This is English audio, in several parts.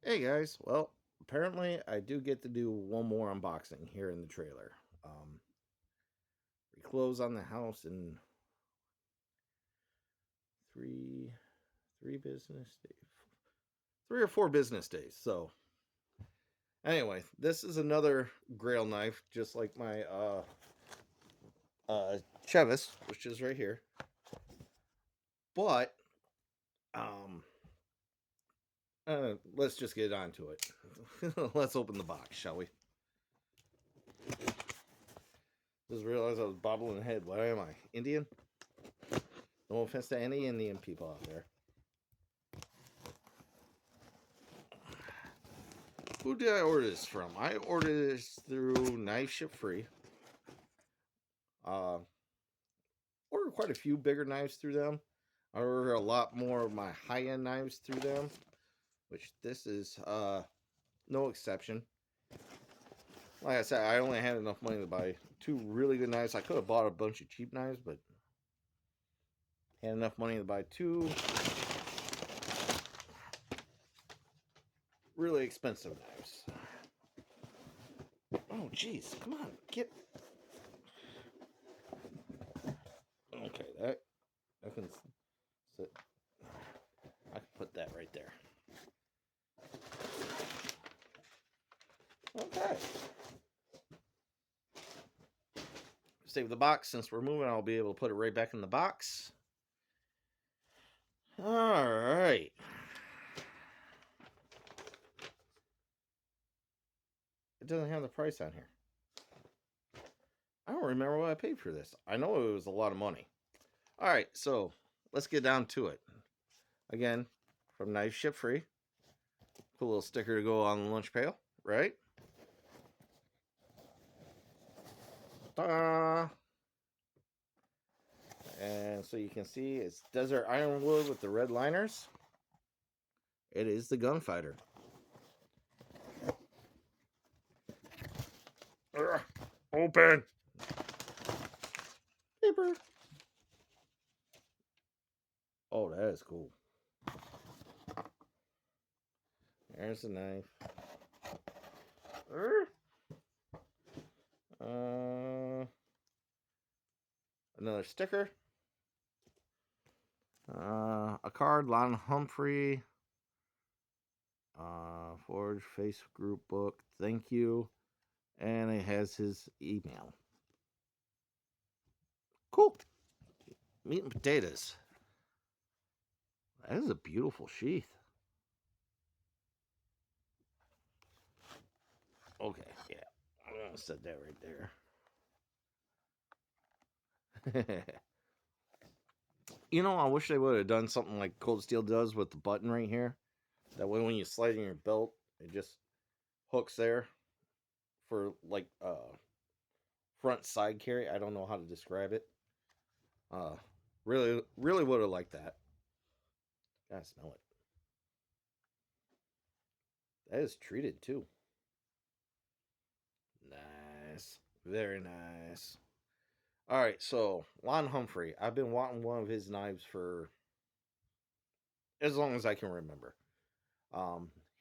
Hey guys, well, apparently I do get to do one more unboxing here in the trailer. We close on the house in three, three business days, 3 or 4 business days. So anyway, this is another Grail knife, just like my Chevis, which is right here. But um, let's just get on to it. Let's open the box, shall we? Just realized I was bobbling the head. What am I? Indian? No offense to any Indian people out there. Who did I order this from? I ordered this through Knife Ship Free. Uh, ordered quite a few bigger knives through them. I ordered a lot more of my high end knives through them, which this is no exception. Like I said, I only had enough money to buy 2 really good knives. I could have bought a bunch of cheap knives, but had enough money to buy 2 really expensive knives. Oh, jeez, come on, get. Okay, that can sit. I can put that right there. Okay. Save the box. Since we're moving, I'll be able to put it right back in the box. All right. It doesn't have the price on here. I don't remember what I paid for this. I know it was a lot of money. All right, so let's get down to it. Again, from Knife Ship Free. Put a little sticker to go on the lunch pail, right? Ta-da! And so you can see it's Desert Ironwood with the red liners. It is the Gunfighter. Ugh, open! Paper. Oh, that is cool. There's the knife. Uh, Another sticker. A card, Lon Humphrey. Forge Face Group book. Thank you. And it has his email. Cool. Meat and potatoes. That is a beautiful sheath. Okay, yeah. I'm going to set that right there. I wish they would have done something like Cold Steel does with the button right here. That way, when you slide in your belt, it just hooks there for like front side carry. I don't know how to describe it. Uh, really would have liked that. Gotta smell it. That is treated too. Nice, very nice. All right, so Lon Humphrey. I've been wanting one of his knives for as long as I can remember.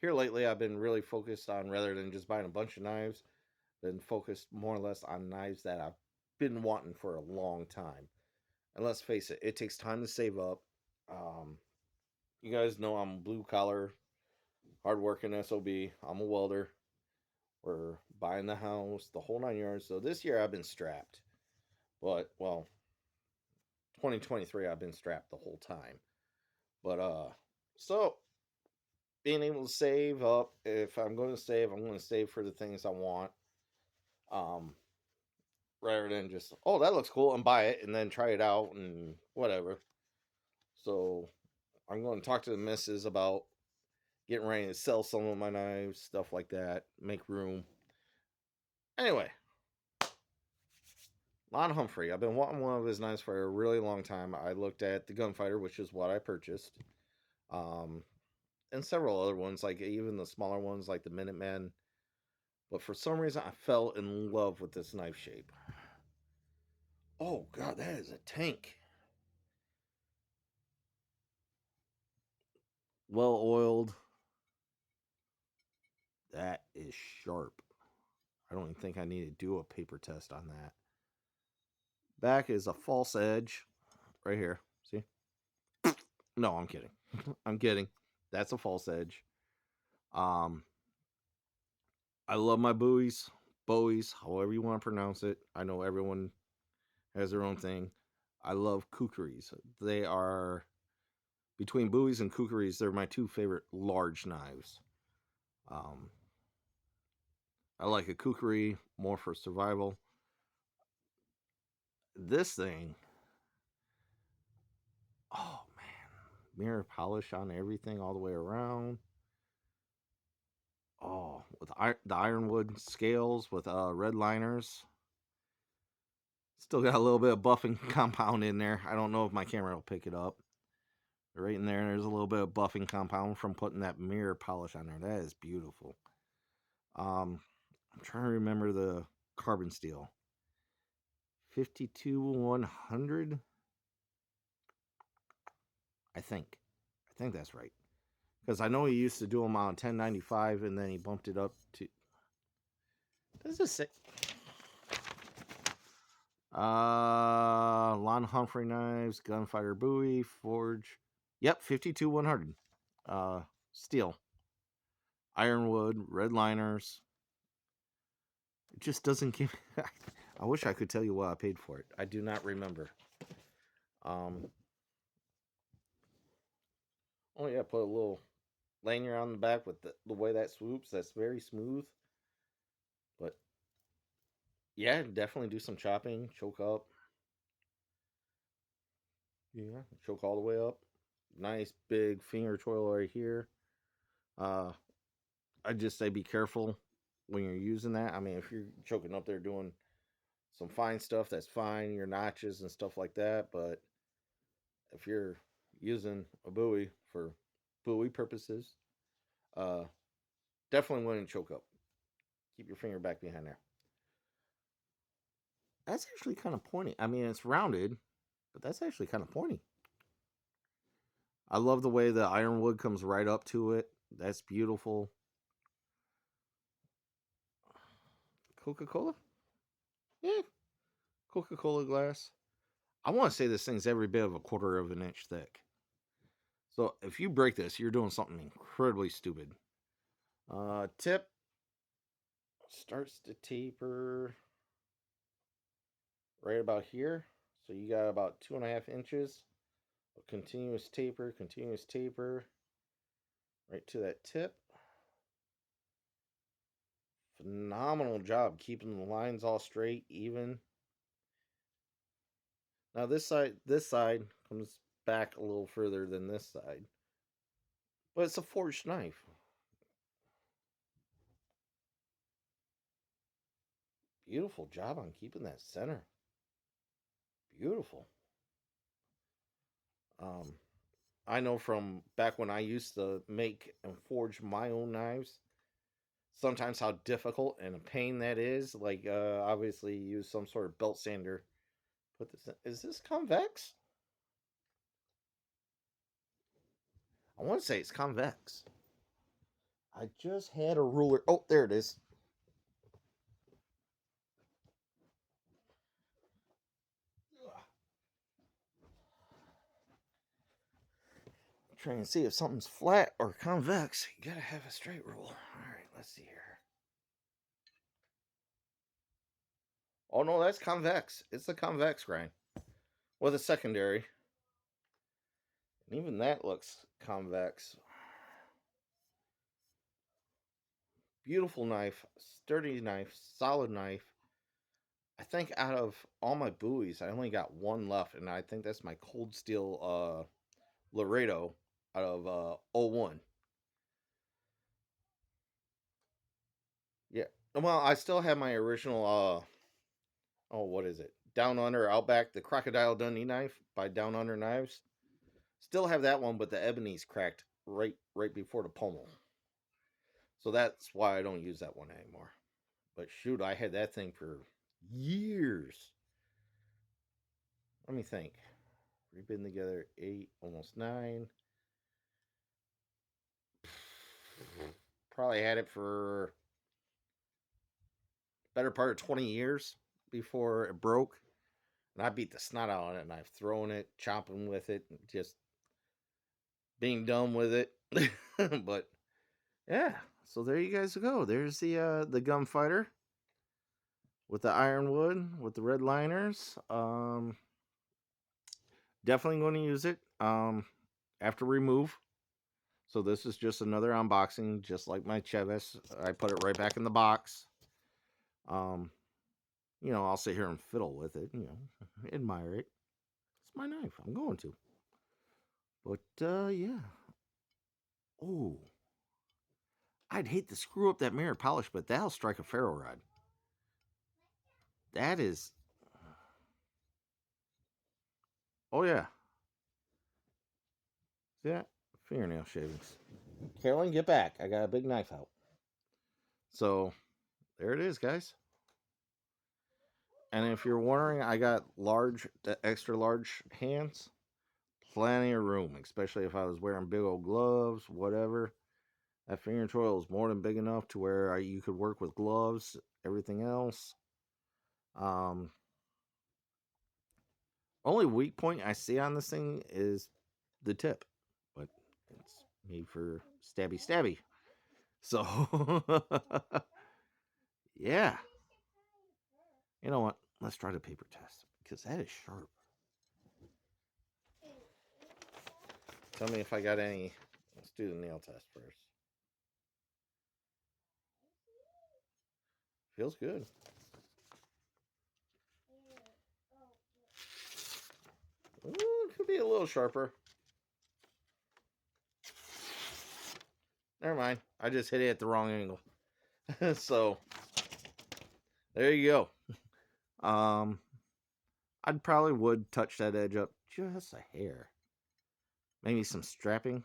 Here lately, I've been really focused on rather than just buying a bunch of knives, been focused more or less on knives that I've been wanting for a long time. And let's face it, it takes time to save up. Um, you guys know I'm blue collar, hardworking SOB. I'm a welder. We're buying the house, the whole 9 yards. So this year I've been strapped. But, well, 2023 I've been strapped the whole time. But, so being able to save up, if I'm going to save, I'm going to save for the things I want. Um, Rather than just, oh, that looks cool and buy it and then try it out and whatever. So I'm going to talk to the missus about getting ready to sell some of my knives, stuff like that, make room. Anyway, Lon Humphrey. I've been wanting one of his knives for a really long time. I looked at the Gunfighter, which is what I purchased, um, and several other ones, like even the smaller ones, like the Minutemen. But for some reason, I fell in love with this knife shape. Oh God, that is a tank. Well oiled. is sharp. I don't even think I need to do a paper test on that. Back is a false edge right here. See? No, I'm kidding. I'm kidding. That's a false edge. Um, I love my bowies, however you want to pronounce it. I know everyone has their own thing. I love kukris. They are between bowies and kukris. They're my two favorite large knives. Um, I like a kukri more for survival. This thing, oh man, mirror polish on everything all the way around. Oh, with the ironwood scales with red liners. Still got a little bit of buffing compound in there. I don't know if my camera will pick it up. Right in there, there's a little bit of buffing compound from putting that mirror polish on there. That is beautiful. I'm trying to remember the carbon steel. 52-100. I think. I think that's right. Because I know he used to do them on 1095 and then he bumped it up to. Does this say? Lon Humphrey knives, gunfighter buoy, forge. Yep, 52-100. Steel. Ironwood, red liners. It just doesn't give. I wish I could tell you what I paid for it. I do not remember. Oh yeah, put a little lanyard on the back with the way that swoops. That's very smooth. But yeah, definitely do some chopping, choke up. Yeah, choke all the way up. Nice big finger choil right here. Uh, I just say be careful when you're using that. I mean, if you're choking up there doing some fine stuff, that's fine. Your notches and stuff like that. But if you're using a buoy for buoy purposes, uh, definitely wouldn't choke up. Keep your finger back behind there. That's actually kind of pointy. I mean, it's rounded, but that's actually kind of pointy. I love the way the ironwood comes right up to it. That's beautiful. Coca-Cola? Yeah, Coca-Cola glass. I want to say this thing's every bit of a quarter of an inch thick. So if you break this, you're doing something incredibly stupid. Tip starts to taper right about here. So you got about 2.5 inches of continuous taper, right to that tip. Phenomenal job keeping the lines all straight, even. Now this side comes back a little further than this side, but it's a forged knife. Beautiful job on keeping that center. Beautiful. Um, I know from back when I used to make and forge my own knives, sometimes how difficult and a pain that is. Like, obviously, use some sort of belt sander. Put this in. Is this convex? I want to say it's convex. I just had a ruler. Oh, there it is. Trying to see if something's flat or convex. You gotta have a straight rule. All right, let's see here. Oh no, that's convex. It's a convex grind with a secondary, and even that looks convex. Beautiful knife, sturdy knife, solid knife. I think out of all my buoys, I only got one left, and I think that's my cold steel Laredo out of '01. Yeah. Well, I still have my original oh, what is it? Down Under Outback, the Crocodile Dundee knife by Down Under Knives. Still have that one, but the ebony's cracked right before the pommel. So that's why I don't use that one anymore. But shoot, I had that thing for years. Let me think. We've been together 8, almost 9. Probably had it for better part of 20 years before it broke. And I beat the snot out of it, and I've thrown it, chopping with it, just being done with it. But yeah, so there you guys go. There's the Gunfighter with the ironwood with the red liners. Definitely going to use it after remove. So this is just another unboxing, just like my Chevis. I put it right back in the box. You know, I'll sit here and fiddle with it, you know, admire it. It's my knife. I'm going to. But yeah. Oh, I'd hate to screw up that mirror polish, but that'll strike a ferro rod. That is. Oh yeah. See that? Fingernail shavings. Carolyn, get back. I got a big knife out. So there it is, guys. And if you're wondering, I got extra large hands. Plenty of room, especially if I was wearing big old gloves, whatever. That finger toil is more than big enough to where you could work with gloves, everything else. Only weak point I see on this thing is the tip, but it's made for stabby. So, yeah. You know what? Let's try the paper test because that is sharp. Tell me if I got any. Let's do the nail test first. Feels good. Ooh, it could be a little sharper. Never mind. I just hit it at the wrong angle. So there you go. I'd probably would touch that edge up just a hair. Maybe some strapping.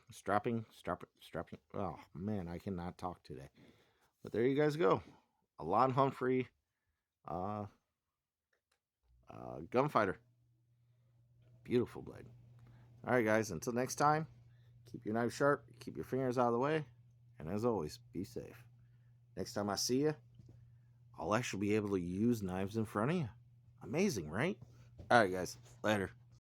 Oh man, I cannot talk today. But there you guys go. A Lon Humphrey Gunfighter. Beautiful blade. All right, guys. Until next time, keep your knife sharp. Keep your fingers out of the way. And as always, be safe. Next time I see you, I'll actually be able to use knives in front of you. Amazing, right? All right, guys. Later.